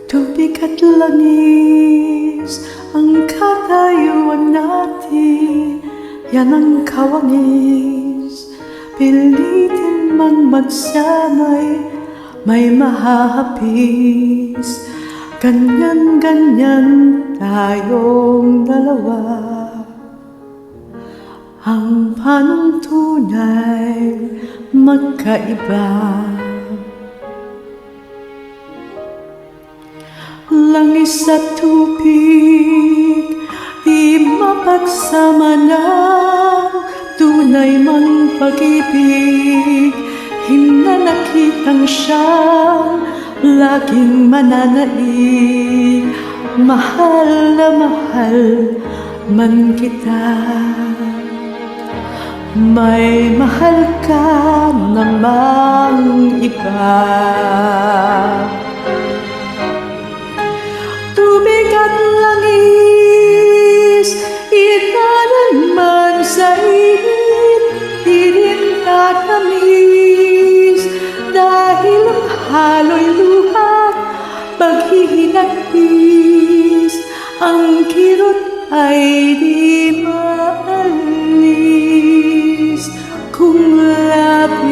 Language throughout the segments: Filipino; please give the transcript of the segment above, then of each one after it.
Tubig at langis ang katayuan natin, yan ang kawangis. Pilitin man magsanay, may mahahapis. Ganyan-ganyan tayong dalawa, ang panuntunay magkaiba. Langis at tubig, di mapagsama ng tunay mang pag-ibig. Hinanakitang siyang laging mananaig. Mahal na mahal man kita, may mahal ka namang iba. Tubig at langis, inalan man sa init, di rin tatamis. Dahil ang halo'y luha, paghihinagpis, ang kirot ay di maalis kung labis.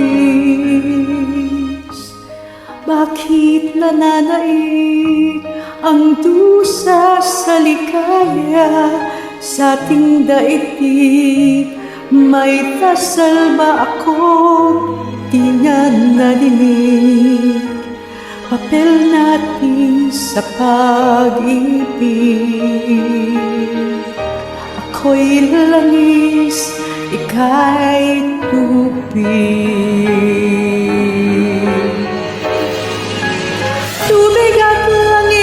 Bakit nananaig ang dusa sa ligaya sa ating daigdig? May dasal ba akong di niya nadinig? Papel natin sa pag-ibig. Ako'y langis, ika'y tubig. Tubig at langis,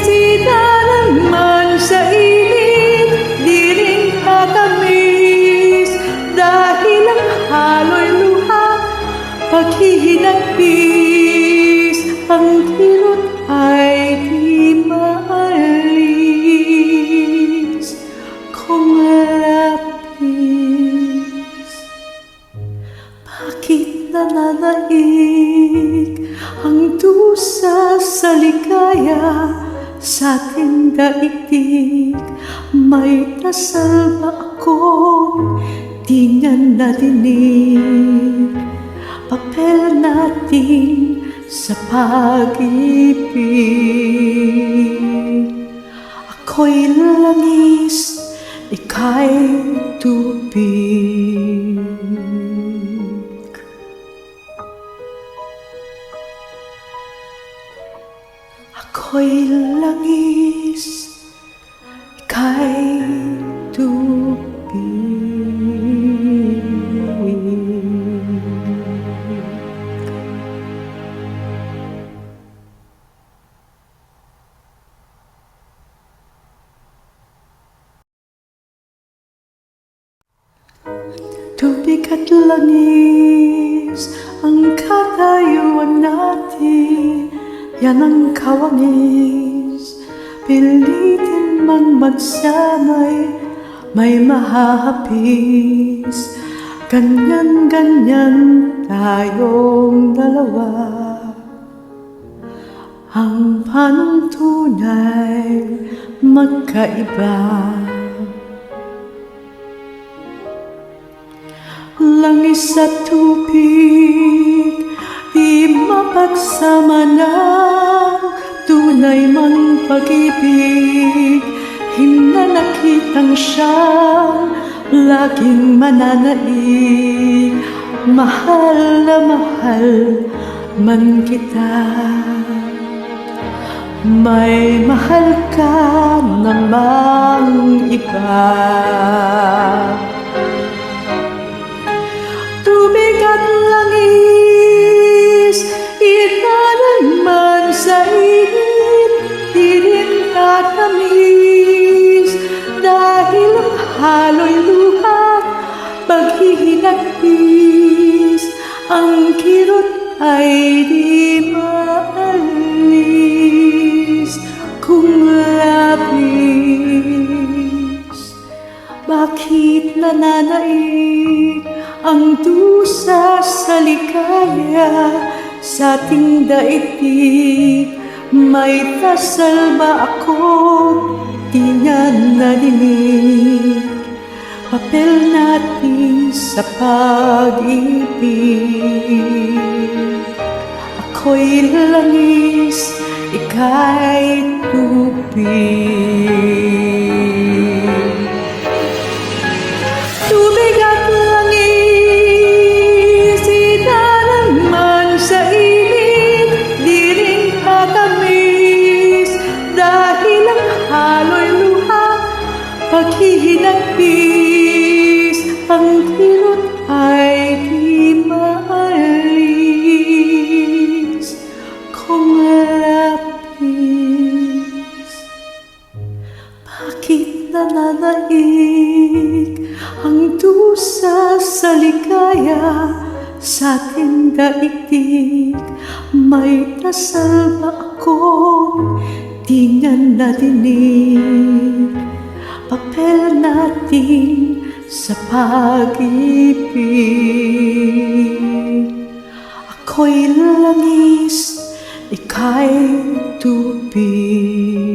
inalan man sa init, di rin tatamis. Dahil ang halo'y luha, paghihinagpis, ang kirot ay di maalis kung labis. Bakit nananaig ang dusa sa ligaya sa ating daigdig? May dasal ba akong di niya nadinig? Papel natin sa pag-ibig. Ako'y langis, ika'y tubig. Ako'y langis, ika'y tubig. Tubig at langis ang katayuan natin, yan ang kawangis. Pilitin man magsanay, may mahahapis. Ganyan-ganyan tayong dalawa, ang panuntunay magkaiba. Langis at tubig, di mapagsama ng tunay mang pag-ibig. Hinanakitang siyang laging mananaig. Mahal na mahal man kita, may mahal ka namang iba. Tubig at langis, inalan man sa init, di rin tatamis. Dahil ang halo'y luha, paghihinagpis, ang kirot ay di maalis kung labis. Bakit nananaig ang dusa sa ligaya sa ating daigdig. May dasal ba ako di niya nadinig? Papel natin sa pag-ibig. Ako'y langis, ika'y tubig. Tubig at langis, idalaman sa init, di rin katamis. Dahil ang halo'y luha, paghihinagpis, ang kirot ay di maalis kung lapis. Bakit nananaig ang dusa sa ligaya sa ating daigdig? May dasal ba akong di niya nadinig? Papel natin sa pag-ibig. Ako'y langis, ika'y tubig.